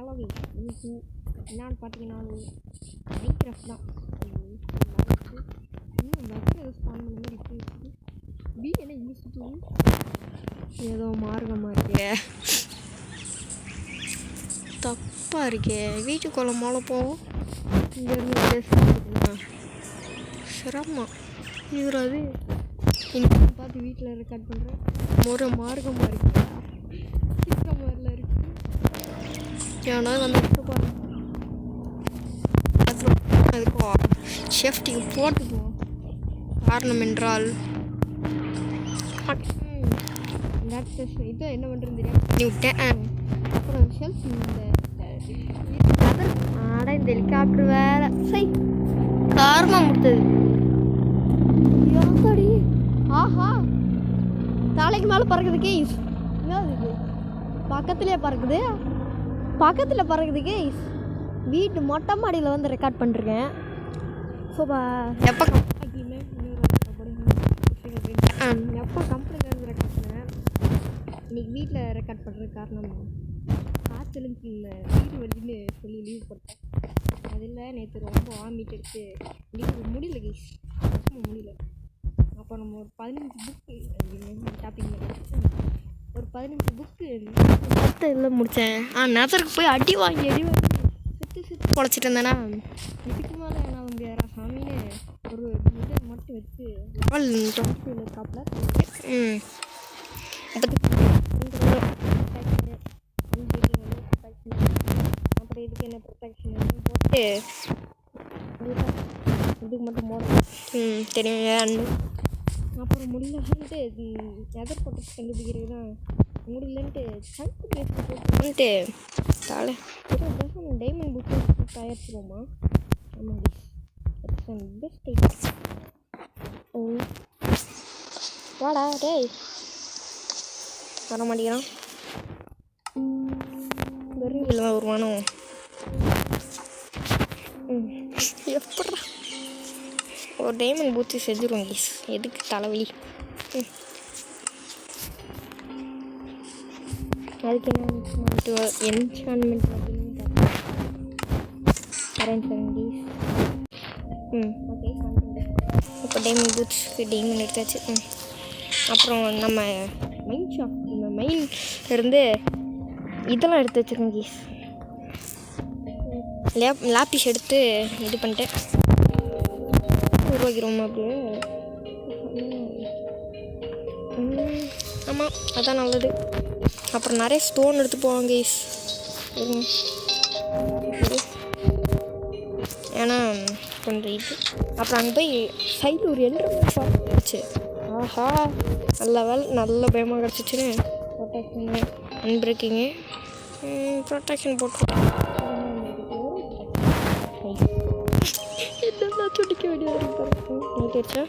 அவ்வளோவே இன்னைக்கு என்னான்னு பார்த்தீங்கன்னா மைன்கிராஃப்ட் தான். இன்னும் வெப்பன் ஸ்பான் பண்ண மாதிரி இருக்குது. பி என்ன இங்கே சுற்றுவோம் ஏதோ மார்க்கமாக இருக்கே, தப்பாக இருக்கே. வீட்டுக்குள்ள மேலே போவோம். இங்கேருந்து சிரமம் இவர் அது இன்னைக்கு பார்த்து வீட்டில் ரெக்கார்ட் பண்ணுறேன். ஒரு மார்க்கமாக இருக்கு, மாதிரில இருக்கு. ஏன்னா வந்து அதுக்கும் சேஃப்டிக்கு போட்டுக்குவோம். காரணம் என்றால் இது என்ன பண்ணுறது தெரியாது விட்டேன். அப்புறம் ஷெல்ஃப் இந்த ஹெலிகாப்டர் வேலை சரி காரணம் கொடுத்தது. ஆஹா தலைக்கு மேலே பறக்குது கேஸ். என்னது பக்கத்துலேயே பறக்குது, பக்கத்தில் பறக்குது கேஸ். வீட்டு மொட்டை மாடியில் வந்து ரெக்கார்ட் பண்ணிருக்கேன். ஸோ எப்போ எப்போ கம்பெனியில் வந்து ரெக்கார்ட் பண்ணேன். இன்றைக்கி வீட்டில் ரெக்கார்ட் பண்ணுறது காரணம் காய்ச்சலுக்கு வீடு வலின்னு சொல்லி லீவ் போட்டேன். அதில் நேற்று ரொம்ப வாமிட் எடுத்து லீவ் முடியல கேஸ், முடியல. அப்போ நம்ம ஒரு 15 புக்கு ஷாப்பிங் ஒரு 15 புக்கு 10 இதில் முடித்தேன். நெதருக்கு போய் அடி வாங்கி செத்து பொழைச்சிட்டு இருந்தேன்னா இதுக்கு மேலே என்ன முடியாதா சாமின்னு ஒரு இதை மட்டும் வச்சு லெவல் 20 இருக்காப்புல. அப்புறம் இதுக்கு என்ன ப்ரொடெக்ஷன் போட்டு இதுக்கு மட்டும் போடணும் தெரியும். அப்புறம் முடியலன்ட்டு எதர் ப்ரொடெக்ட் கண்டுபிடிக்கிறது தான் முடியலன்ட்டு சங்கு பேசிட்டு தலை டைமண்ட் புக்கு தயாரிச்சிருவோமா. ஆமாம் பெஸ்ட் வாடா டேய் வர மாட்டேங்கிறான். வெறும் வருவானோ எப்படா ஒரு டைமண்ட் பூத்து செஞ்சுருவோம் கீஸ். எதுக்கு தலைவலி. அதுக்கு என்ன என்சான்மெண்ட் அரேஞ்ச் பண்ணி ஓகே இப்போ டைமண்ட் பூத்ஸ்க்கு டைமண்ட் எடுத்தாச்சு. அப்புறம் நம்ம மைன் ஷாப் இந்த மைன் இருந்து இதெல்லாம் எடுத்து வச்சுருக்கேன் கீஸ். லாப்பிஸ் எடுத்து இது பண்ணிட்டேன் உருவாக்கிறோம் அப்படியே. ஆமாம் அதான் நல்லது. அப்புறம் நிறைய ஸ்டோன் எடுத்து போவாங்க கைஸ். ஏன்னா கொஞ்சம் இது அப்புறம் அங்கே போய் சைடில் ஒரு என்ட்ரன்ஸ் ஷாப் கிடச்சி. ஆஹா நல்ல வேலை நல்ல பயமாக கிடச்சிச்சுன்னு ப்ரொடெக்ஷனு அன்பிரேக்கிங்கு ப்ரொடெக்ஷன் போட்டு என்னெல்லாம் துடிக்க வேண்டியதாக இருக்கும். நீட்டாச்சா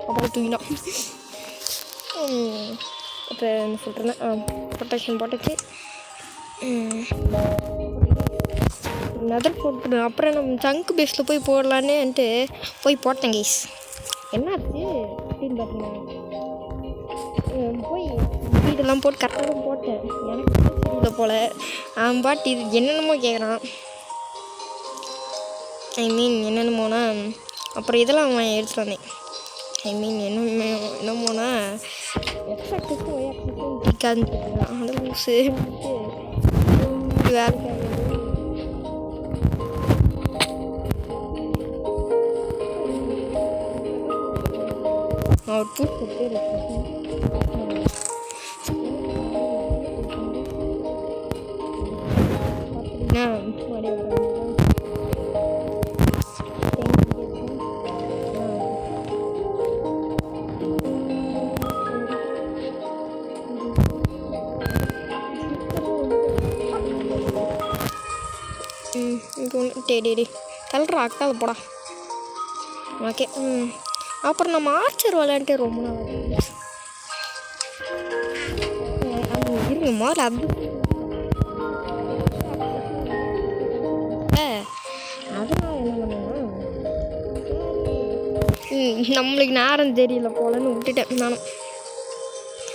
அப்புறம் தூங்கினோம். இப்போ என்ன சொல்கிறேன்னா ப்ரொடெக்ஷன் போட்டுச்சு. நெதர் போட்டு அப்புறம் நம்ம சங்கு பேஸில் போய் போடலான்னுட்டு போய் போட்டேன் கைஸ். என்னாச்சு அப்படின்னு பார்த்தீங்கன்னா போய் வீடெல்லாம் போட்டு கரெக்டாக தான் போட்டேன். எனக்கு தெரியல போல் பாட் இது என்னென்னமோ கேட்குறான். ஐ மீன் என்னென்னமோனா அப்புறம் இதெல்லாம் அவன் எடுத்துகிட்டு வந்தேன். ஐ மீன் என்னமோனா எக்ஸாக்டுக்கும் ஒய்ஆக்ஸுக்கும் பிடிக்காதுன்னு கேட்குறான். அந்த லூஸு வேலைக்கு அவர் பூட்டு டேடி கலர் அக்கால போடா. ஓகே அப்புறம் நம்ம ஆர்ச்சர் விளையாண்டுட்டு ரொம்ப நாள் இருங்க முதல்ல அது அதெல்லாம் என்ன பண்ணுன்னா நம்மளுக்கு நேரம் தெரியல போலன்னு விட்டுட்டேன் நானும்.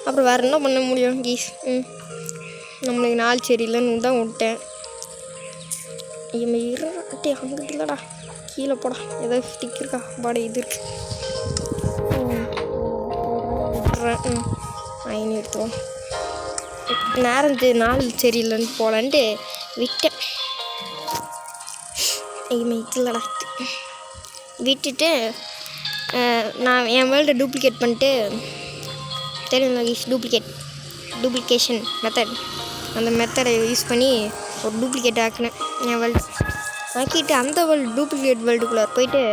அப்புறம் வேறு என்ன பண்ண முடியும் கீஸ். நம்மளுக்கு நாள் சரியில்லைன்னு தான் விட்டேன். இருட்டே அங்கிட்டு இல்லைடா, கீழே போடா. ஏதாவது ஸ்டிக் இருக்கா? பாடி இது இருக்கு. ஐநூறு எடுத்துவோம். நாள் சரியில்லைன்னு போகலான்ட்டு விட்டேன். இல்லைடா விட்டுட்டு நான் என் வேர்ல்டை டூப்ளிகேட் பண்ணிட்டு தெரியும் டூப்ளிகேஷன் மெத்தட், அந்த மெத்தடை யூஸ் பண்ணி ஒரு டூப்ளிகேட் ஆக்கினேன். என் வேர்ல்டு ஆக்கிட்டு அந்த வேர்ல்டு டூப்ளிகேட் வேர்ல்டுக்குள்ளே போயிட்டு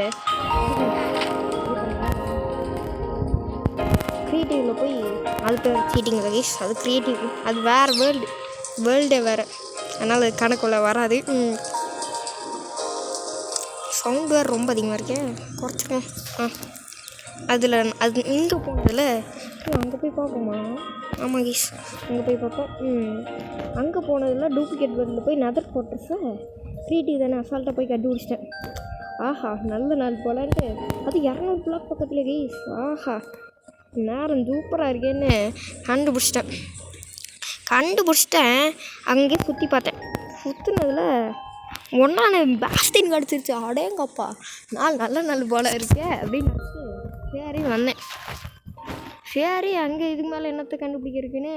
க்ரியேட்டிவில் போய் அது பேர் சீட்டிங் கைஸ். அது க்ரியேட்டிவ், அது வேறு வேர்ல்டே வேறு, அதனால் அது கணக்குள்ள வராது. சவுண்ட் வேறு ரொம்ப அதிகமாக இருக்கேன், குறைச்சிக்கோம். அதில் அது இங்கே போனதில் அங்கே போய் பார்ப்போமா? ஆமாம் கீஸ், அங்கே போய் பார்ப்போம். அங்கே போனதில் டூப்ளிகேட் வேர்ல்டில் போய் நதர் ஃபோர்ட்ரஸை க்ரியேட்டிவ் தானே அசால்ட்டாக போய் கண்டுபிடிச்சிட்டேன். ஆஹா, நல்ல நாள் போலான்ட்டு அது 200 பிளாக் பக்கத்தில் கீஸ். ஆஹா, நேரம் சூப்பராக இருக்கேன்னு கண்டுபிடிச்சிட்டேன். அங்கேயே சுற்றி பார்த்தேன். சுற்றுனதில் ஒன்றான பேஸ்டின் கிடச்சிருச்சு. அடேங்கப்பா, நல்ல நாள் போல் இருக்கே அப்படின்னு நினச்சி சரி வந்தேன். சரி, அங்கே இதுக்கு மேலே என்னத்தை கண்டுபிடிக்கிறதுக்குன்னு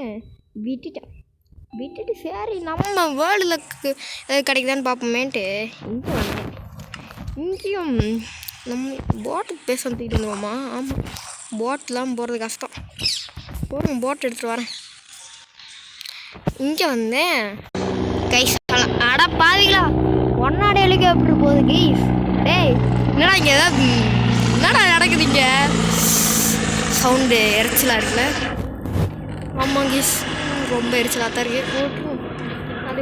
விட்டுட்டு சரி நம்ம வேர்ல்டில் கிடைக்குதான்னு பார்ப்போமேன்ட்டு இங்கே வந்தேன். இங்கேயும் நம்ம போட்டுக்கு பேச வந்துக்கிட்டு இருந்தோமா? ஆமாம், போட்லாம் போகிறது கஷ்டம். போட் எடுத்துகிட்டு வரேன். இங்கே வந்தேன் கைஸ். அட பாவிங்களா, ஒன்னாட ஹெலிகாப்டர் போகுது கைஸ். டேய் என்னடா இங்கே என்னடா நடக்குதுங்க? சவுண்டு எரிச்சலாக இருக்குல்ல? ஆமாம் கீஸ், ரொம்ப எரிச்சலாக தான் இருக்குது. அது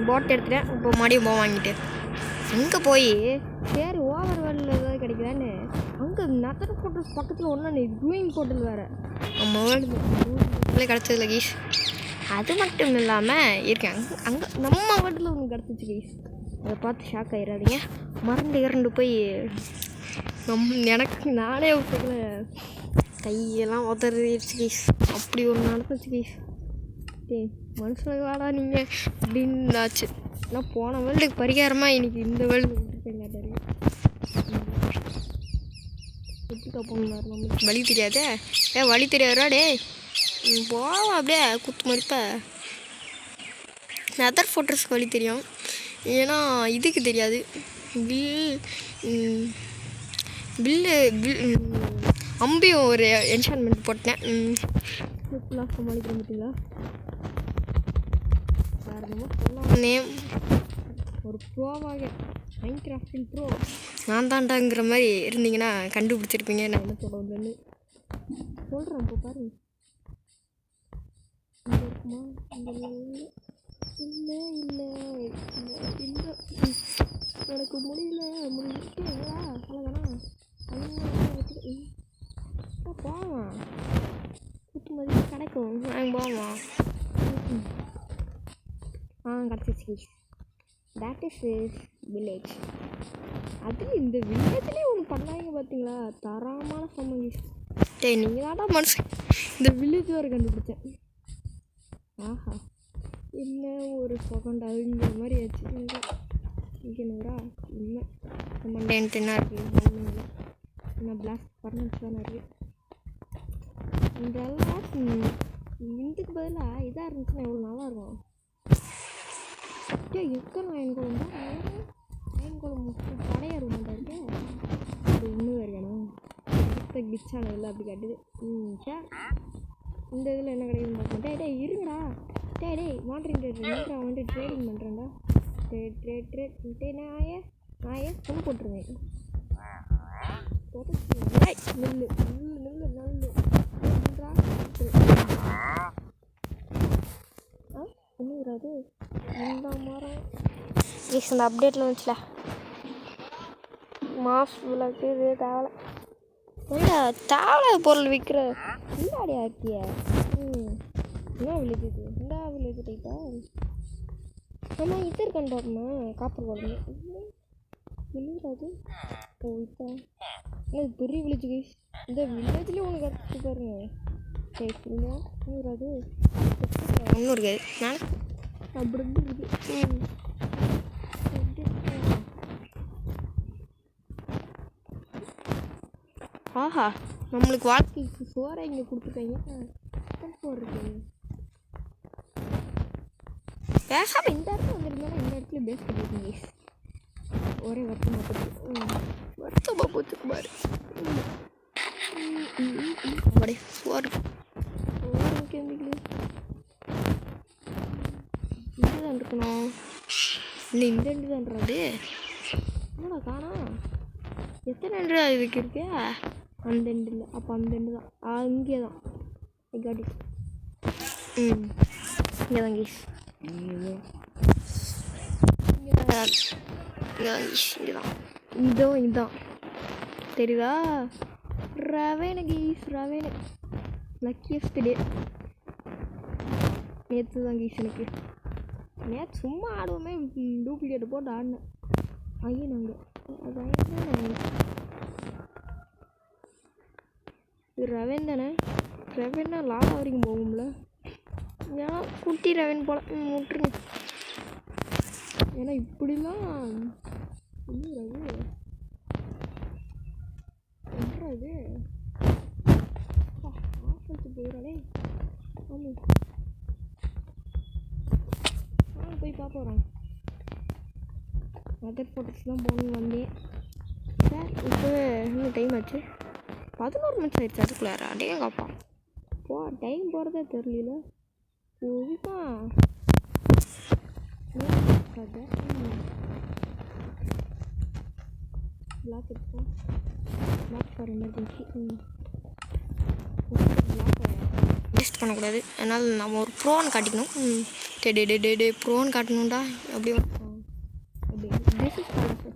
போட் எடுத்துட்டேன். இப்போ மறுபடியும் வாங்கிட்டு அங்கே போய் சரி ஓவர் வேர்ல்டில் ஏதாவது கிடைக்குதான்னு அங்கே நத்தர் போட்டல்ஸ் பக்கத்தில் ஒன்று டூயிங் போட்டல் வேறு நம்ம வேர்ல்டு கிடச்சதில்ல கீஸ். அது மட்டும் இல்லாமல் இருக்கேன் அங்கே நம்ம வேர்ல்டில் ஒன்று கிடச்சிச்சு கீஸ். அதை பார்த்து ஷாக் ஆகிடாதீங்க. மறந்து போய் எனக்கு நானே விட்டுக்கல, கையெல்லாம் உதறிடுச்சு கீஸ். அப்படி ஒரு நடந்துச்சு கீஸ். மனுஷனாடா நீங்கள் அப்படின்னு ஆச்சு. நான் போன வேர்ல்டுக்கு பரிகாரமாக இன்றைக்கி இந்த வேர்ல்டு விட்டுருப்பேன் கேட்டாரு. எப்படி போகணும் நம்மளுக்கு வழி தெரியாதே. வழி தெரியாதா? டே போவோம் அப்படியே குத்து மதிப்ப. நதர் ஃபோட்டோஸ்க்கு வழி தெரியும், ஏன்னா இதுக்கு தெரியாது. அம்பியும் ஒரு என்ஷான்மெண்ட் போட்டேன். ஃபுல்லாக சமாளிக்க மாட்டீங்களா? வேறு என்னமோ சொல்லலாம். ஒரு ப்ரோவாக மைன்கிராஃப்டின் ப்ரோ நான் தாண்டாங்கிற மாதிரி இருந்தீங்கன்னா கண்டுபிடிச்சிருப்பீங்க நான் என்ன சொல்ல வந்தேன்னு. சொல்கிறேன் இப்போ பாருங்க. இருக்குமா? இல்லை எனக்கு முடியலங்களா? அவ்வளோதானா? போவான் குத்து மதிப்பு கிடைக்கும். போவான். கிடச்சிச்சு. That is village. அது இந்த வில்லேஜ்லேயே ஒன்று பண்ணாங்க பார்த்தீங்களா? தரமான சம்மங்கி. டேய் நீங்கள் தான்டா மனுஷன். இந்த வில்லேஜ் வரை கண்டுபிடிச்சேன். ஆஹா, என்ன ஒரு செகண்ட் அழுங்கிற மாதிரி ஆச்சு. இங்கே நூறா இல்லை மண்டேன்ட்டு என்ன இருக்குது? என்ன பிளாக் பர்மன்ஸ் தானே இருக்குது. இதெல்லாம் இதுக்கு பதிலாக இதாக இருந்துச்சுன்னா எவ்வளோ நல்லாயிருக்கும். எத்தனை அயன்கோளம் தான் அயன்கோளம் படையாக இருக்க மாட்டா இருக்கு. அது இன்னும் இருக்கணும். கிச்சானதில்ல அப்படி காட்டுது. சே, இந்த இதில் என்ன கிடைக்குதுன்னு பார்க்கணும். டே இருங்கடா. டே வாண்டரிங் ட்ரேட் வந்துட்டு ட்ரேடிங் பண்ணுறேன்டா. ட்ரேட் நான் ஏன் கொண்டு போட்டுருவேன். நெல் இன்னும் வராது. இந்த மரம் இந்த அப்டேட்டில் வந்துச்சுல மாஸ் விளக்கு இது தேவலை. ஏண்டா தேவலை பொருள் விற்கிற இல்லாடியா இருக்கிய? என்ன வில்லேஜ் இது? இந்த வில்லேஜ் டைப்பா? ஆமாம், இது இருக்கண்டாருமா காப்பர் குழம்பு வில்லேஜ். ஓ இப்போ என்ன பெரிய வில்லேஜ் கைஸ். இந்த வில்லேஜ்லேயே ஒன்று கிடச்சிட்டு பாருங்க. சரி அது ஒன்றும் இருக்காது நான் அப்படி இருக்குது. ஆஹா நம்மளுக்கு வாழ்க்கைக்கு சோறை இங்கே கொடுத்துருக்காங்க. சோறு இருக்கு பேசாமல் இந்த இடத்துல வந்துருந்தாலும் இந்த இடத்துல பேஸ் பண்ணிருக்கீங்க. ஒரே வருத்தமாக போத்துக்கு பாரு அப்படியே சோறு இங்கேதான் இருக்கணும். இல்லை இந்த ரெண்டு தான்றது என்னடா காணா எத்தனை ரெண்டு இதுக்கு இருக்கு அந்த ரெண்டு இல்லை அப்போ அந்த ரெண்டு தான் இங்கே தான் காட்டி இங்கே தான் கீஸ் இங்கேதான் இதுதான் தெரியுதா ரவேன கீஸ் ரவேன லக்கியஸ்ட் டே நேற்று தான் கீஸ் எனக்கு நேற்று சும்மா ஆடுவோமே டூப்ளிகேட் போட்டு ஆடினேன் ஐயோ நாங்கள் இது ரவன் தானே ரவன்னா லாபா வரைக்கும் போகும்ல ஏன்னா குட்டி ரவன் போல விட்டுருங்க. ஏன்னா இப்படிலாம் இது போயிடாடே ஆமாம் போய் பார்க்க போகிறோம். அதர் ஃபோட்டோஸ் தான் போகணுன்னு வந்தேன் சார். இப்போ இன்னும் டைம் ஆச்சு 11 நிமிஷம் ஆயிடுச்சு. அதுக்குள்ளார அடேங்கப்பா டைம் போகிறதே தெரியல. போவிப்பா பிளாக் இருக்கும் பிளாக் ஃபார் எமர்ஜென்சி வேஸ்ட் பண்ணக்கூடாது. அதனால் நம்ம ஒரு ப்ரோன்னு காட்டிக்கணும். டே ப்ரோன்னு காட்டணும்டா அப்படியே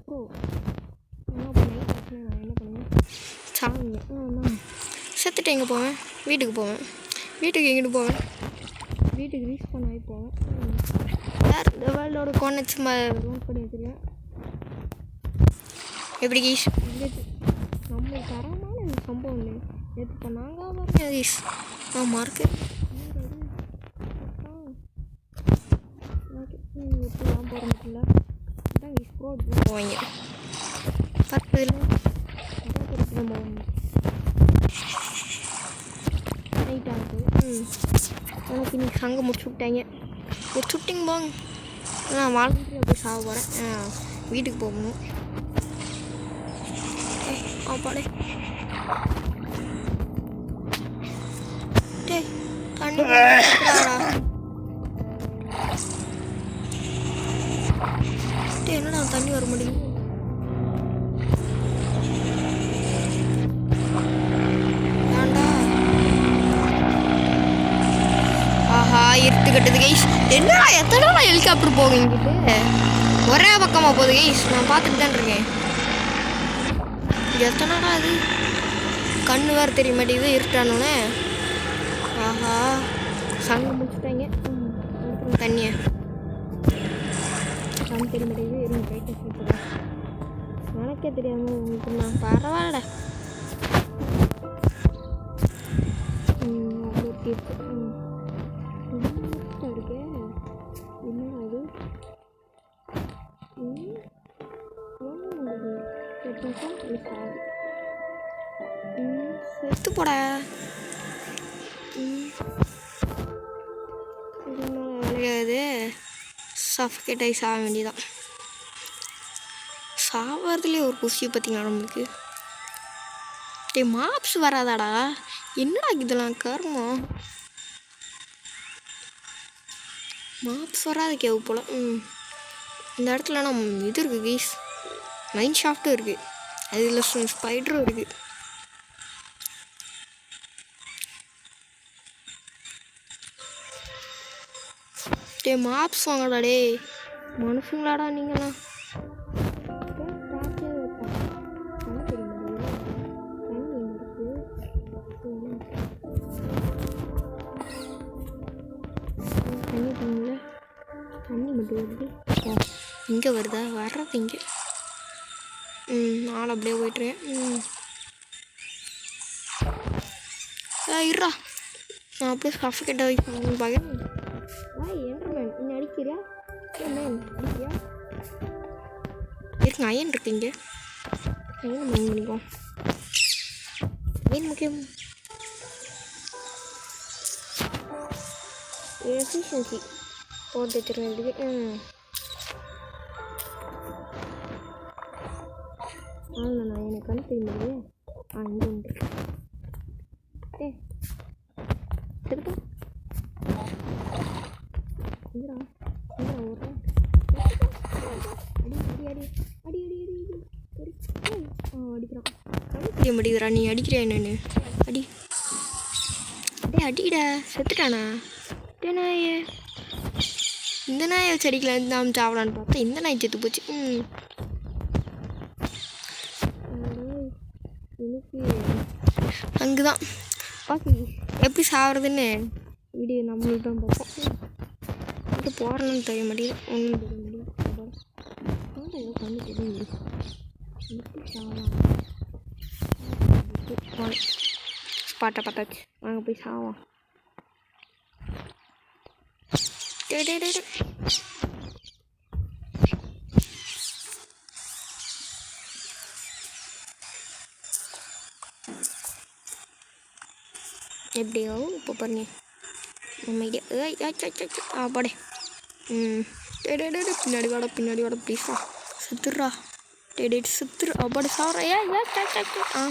ப்ரோ என்ன பண்ணி நான் என்ன பண்ணுவேன் சாங்க செத்துட்டு எங்கே போவேன் வீட்டுக்கு போவேன். வீட்டுக்கு எங்கிட்டு போவேன் வீட்டுக்கு ரீச் பண்ண ஆகி போவேன். யார் இந்த வேர்ல்டோட கோனெக்ஸ் நோட் பண்ணி வச்சுருக்கேன். எப்படி கீஷ் நம்ம தரமான சம்பவம் இல்லை நேற்று இப்போ நாங்கள் வரேன் கீஷ் நான் மார்க்கு எப்படிலாம் போகிறோம்ல அதான் கீஷ் ப்ரோ போவாங்க பக்கத்தில் போவாங்க நைட் ஆகுது. எனக்கு இன்னைக்கு சங்கம் முடிச்சு விட்டாங்க. போங்க நான் வாலண்டரியாக போய் சாக போகிறேன். வீட்டுக்கு போகணும். ஆப்பாடே டே தண்ணி டே என்னடா தண்ணி வர முடியும். ஆஹா இருட்டு கட்டுது கைஸ். என்னடா எத்தனை ஹெலிகாப்டர் போகும் இங்கிட்டு ஒரே பக்கமாக போகுது கைஸ். நான் பார்த்துட்டு தான் இருக்கேன். எத்தனைடா அது கண்ணு வேறு தெரிய மாட்டேங்குது இருட்டானோன்னே. ஆஹா சங்கம் முடிச்சுட்டாங்க. தண்ணியை கண் தெரிய மாட்டேங்குது இருங்க ரைட்டஸ் வச்சுருக்கேன். எனக்கே தெரியாமல் உங்களுக்கு நான் பரவாயில்ல அவ்வளோ இருக்கு. இருக்கே என்னடா அது செத்து போட விளையாது. சஃபகேட் ஆகி சாக வேண்டியதான். சாவறதுலேயே ஒரு குஷி பார்த்தீங்களா நம்மளுக்கு. டே மாப்ஸ் வராதாடா என்னடா இதெல்லாம் கர்மம். மாப்ஸ் வராது கேவு போல். இந்த இடத்துல நம்ம இது இருக்குது கீஸ் மைண்ட் ஷாஃப்ட்டும் இருக்குது. அதில் ஸ்பைடரும் இருக்குது. டே மாப்ஸ் வாங்கடா டே மனுஷங்களாடா நீங்களாம். தண்ணி மட்டும் வருது இங்கே வருதா வர்றது இங்கே. நாள் அப்படியே போய்ட்டுருக்கேன். இருடா நான் அப்படியே சஃபகேட் ஆகி போகணும்னு பார்க்குறேன். என்டர்மேன் இன்னும் அடிக்கிறியா? மேன் அடிக்கிறியா? இருக்குங்க அயன் இருக்கு இங்கே. அயன் மைன் பண்ணிக்குவோம். மெயின் முக்கியம் எஃபிஷியன்சி போட்டு வச்சுருவேன். இதுக்கு நான் எனக்கு கண் தெரியுது. இங்கே உண்டு. திருப்பா ஓடுறேன். அடிக்கிறான். தெரிய மாட்டேங்கிறா. நீ அடிக்கிறியா என்னன்னு? அடி அடிடா. செத்துட்டானா? நாயே இந்த நாயை வச்சு அடிக்கலாம் நாம் சாப்பிடான்னு பார்த்தா இந்த நாய் செத்து போச்சு. எனக்கு அங்குதான் ஓகே எப்படி சாப்பிட்றதுன்னு வீடியோ நம்மளுக்கு தான் பார்ப்போம். இது போகிறேன்னு தெரிய மாட்டேங்குது. ஒன்றும் தெரிய மாட்டேங்குது. ஏதோ பண்ணி தெரியுது. எப்படி சாவலாம்? ஸ்பாட்டை பார்த்தாச்சு. வாங்க போய் சாவோம். எப்படியோ இப்போ பாருங்க நம்ம ஐடியா பாடே. பின்னாடி வாட ப்ளீஸா சுத்துறா. சுத்துரு அப்பாடி சாப்பிட்றா.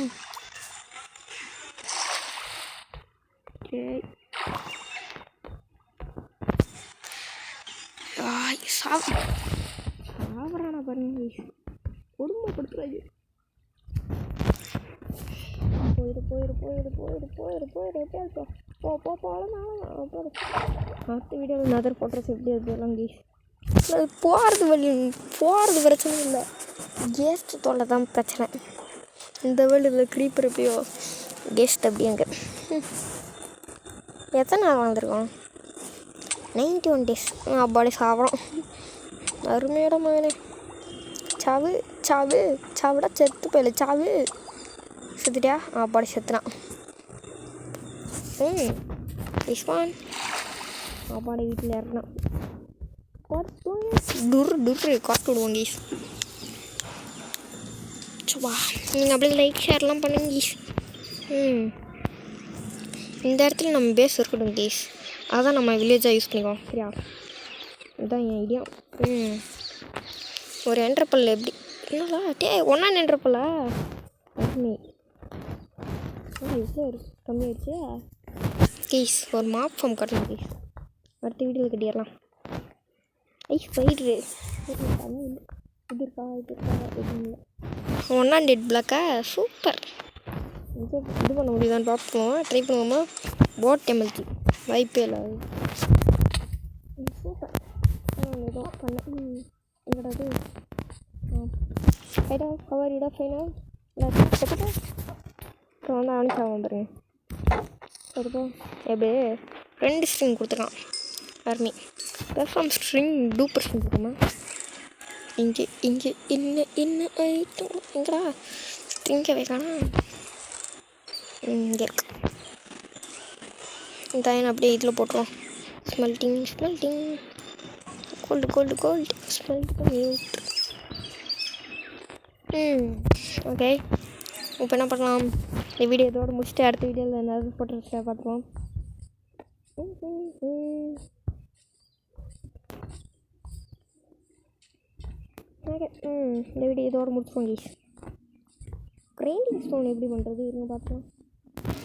சாப்பிட்றானா பாருங்க. கொடுமைப்படுத்துறாங்க. அடுத்த வீடியோவில் நதர் போட்டோஸ் எப்படி அதெல்லாம் கீஸ் அது போகிறது பிரச்சனை இல்லை. கேஸ்ட் தொல்லை தான் பிரச்சனை. இந்த வேர்ல்டில் க்ரீப்பர் எப்படியோ கெஸ்ட் அப்படி அங்கே எத்தனை நாள் வாழ்ந்துருக்கோம்? 91 days. அப்பாடி சாப்பிட்றோம். அருமையோட மகனே. சாவிடா செத்து போயில. செத்துட்டியா? அப்பாடி செத்துனான். இஸ்வான் அப்பாடி வீட்டில் இறங்கினான். டுர்ரு காட்டு விடுவோம் கீஸ். சுவா நீங்கள் அப்படியே லைக் ஷேர்லாம் பண்ணுங்க கீஸ். இந்த இடத்துல நம்ம பேஸ் இருக்கட்டும் கீஸ். அதான் நம்ம வில்லேஜாக யூஸ் பண்ணிக்குவோம். சரியா? இதுதான் என் ஐடியா. ஒரு என்ட்ரப்பல்ல எப்படி என்னடா ஒன்றா என்ட்ரப்பல்லா எவ்வளோ கம்மியாயிடுச்சு கீஸ். ஒரு மாப் ஃபார்ம் கட்டணும் கீஸ். அடுத்த வீடியோவில் கட்டிடலாம். ஸ்பைட்ரு தண்ணி இது இருக்கா எதுவும் இல்லை. 100 பிளாக்கா சூப்பர். இது பண்ண முடியுதான்னு பார்ப்போம். ட்ரை பண்ணுவோமா? போட் எம்எல்டி வாய்ப்பே இல்லை. சூப்பர். ஏதோ பண்ண என்னடா அது ஐடா கவர் இடா ஃபைனா இல்லை அப்புறம் வந்து அவனுக்கு ஆகும் பாருங்க. சரிப்பா எப்படி 2 ஸ்ட்ரிங் கொடுத்துருக்கான். Army perform string duper string கொடுக்குமா? இங்கே என்ன ஐட்டம் எங்கடா ஸ்ட்ரிங்கை வைக்கானா? இங்கே இருக்கு. இந்த ஐயன் அப்படியே இதில் போட்டுருவோம். Smelting gold smelt. ஓகே இப்போ என்ன பண்ணலாம்? இந்த வீடியோ இதோடு முடிச்சுட்டு அடுத்த வீடியோவில் ஏதாவது போட்டு பார்த்துருவோம். ஓகே இந்த வீடியோ இதோடு முடிச்சுக்கோங்க. கிரைண்டிங் ஸ்டோன் எப்படி பண்ணுறது இருங்க பார்த்துக்கலாம்.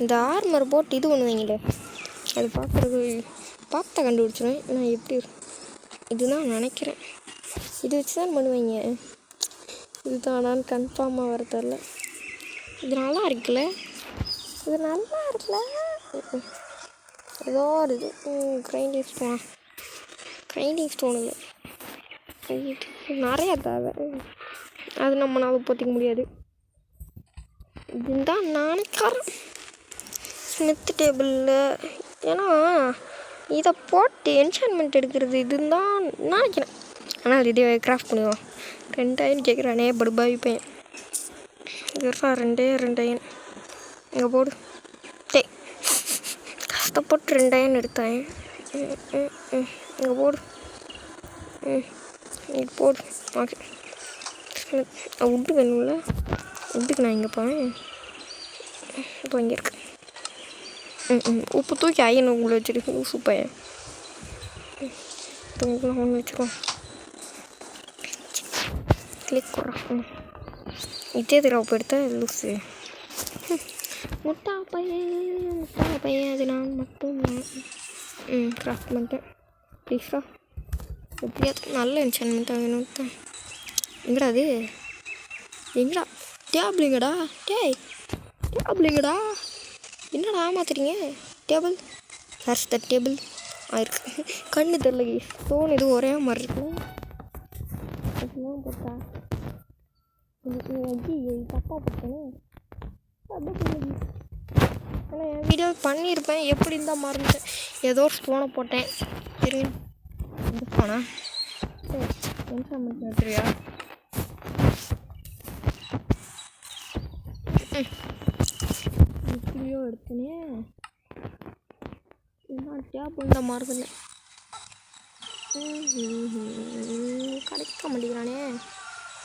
இந்த ஆர்மர் போட்டு இது பண்ணுவீங்களே அது பார்த்தா கண்டுபிடிச்சிடுவேன். நான் எப்படி இதுதான் நினைக்கிறேன். இது வச்சு தான் பண்ணுவீங்க. இதுதானான்னு கன்ஃபார்மாக வர தெரில. இது நல்லா இருக்குல்ல ஏதோ ஒரு இது கிரைண்டிங் ஸ்டோன் இல்லை நிறையா தேவை. அது நம்மளால போத்திக்க முடியாது. இதுதான் நினைக்கிறேன் ஸ்மித் டேபிளில். ஏன்னா இதை போட்டு என்ஷான்மெண்ட் எடுக்கிறது இதுதான் நினைக்கிறேன். ஆனால் அது இதே கிராஃப்ட் பண்ணுவோம். 2000 கேட்குறானே படுபாவி பையன். இதுதான் 2 இங்கே போடு. கஷ்டப்பட்டு 2000 எடுத்தேன். இங்கே போடு. இங்கே போடு. ஓகே, உட்டு வேணும்ல, உட்டுக்கு நான் இங்கே போவேன். இப்போ இங்கே இருக்கு. உப்பு தூக்கி ஐயனை உங்களை வச்சுருக்கு சூப்பர். உங்களை ஒன்று வச்சுக்கோ. கிளிக் கொடுறோம். இதே தடவை எடுத்த லூஸு. முட்டா பையன் அது நான் மட்டும். கிராஃப்ட் பண்ணிட்டேன். ப்ளீஸ்ரா எப்படியாவது நல்ல என்சன்மெண்ட் ஆகணும். எங்கடா அது? எங்கடா டேபிளுங்கடா? டேபிளுங்கடா என்னடா மாற்றுறீங்க? டேபிள் ஹர்ஸ் த டேபிள் ஆயிருக்கு. கண்ணு தெரில கீஸ். ஃபோன் எதுவும் ஒரே மாதிரி இருக்கும். அதெல்லாம் பார்த்தா தப்பாக போட்டேன். ஆனால் என் வீடியோ பண்ணியிருப்பேன். எப்படி இருந்தால் மறந்துட்டேன். ஏதோ ஒரு ஃபோனை போட்டேன். சரி இது ஃபோனா? சரி இன்ஃபார்மேஷன் எடுத்துறியா? எப்படியோ எடுத்தனே. நான் டேபிள் தான் மறந்துட்டேன்.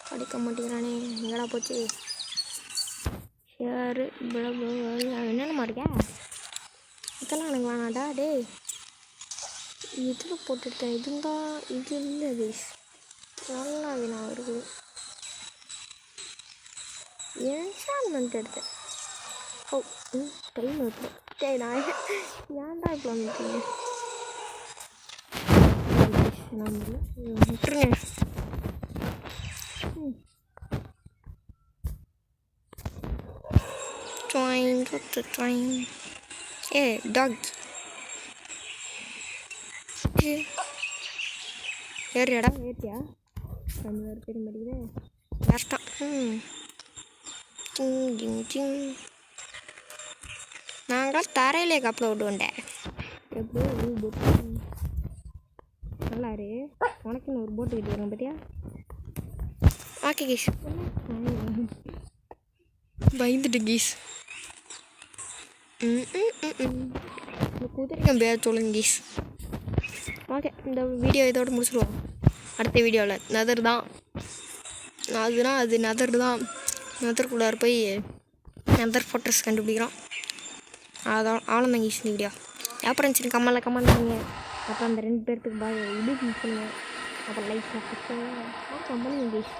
கிடைக்க மாட்டேங்கிறானே. எங்கடா போச்சு? ஷேரு என்னென்னமா இருக்கா? இதெல்லாம் எனக்கு வேணாடா. டே இதில் போட்டுட்டேன். இதுதான் இது இல்லை. வீஸ் நல்லா நான் இருக்குது. என்ஷான்மெண்ட் எடுத்தேன். ஓ டைம் எடுத்தேன். சரி நான் ஏன்டா இப்போ வந்துட்டீங்க? விட்டுருங்க. ஏ டாக் ஏறியாடா? ஏற்றியா? கண்ணு வேறு பெரிய மாட்டேங்குது. கஷ்டம். நாங்கள் தரையிலே கப்பலை விட்டுவண்டேன். எப்படியோ போட்டு நல்லாரு. உனக்குன்னு ஒரு போட்டு கட்டிடுவாங்க பார்த்தியா? Okay keys. பயந்துட்டு கீஸ். குதிரைக்கும் பேர் சொல்லுங்க கீஸ். ஓகே, இந்த வீடியோ இதோடு முடிச்சுடுவோம். அடுத்த வீடியோவில் நதர் தான். அது நதர் தான். நதருக்குள்ளார போய் நதர் ஃபோட்டோஸ் கண்டுபிடிக்கிறோம். அவ்வளோதான் கீஸ் இந்த வீடியோ. அப்புறம் சரி கமெண்ட் பண்ணுங்க. அப்புறம் அந்த 2 பேர்த்துக்கு பாய் இது பண்ணுங்க. அப்புறம் லைக் பண்ணுங்க. கீஸ்.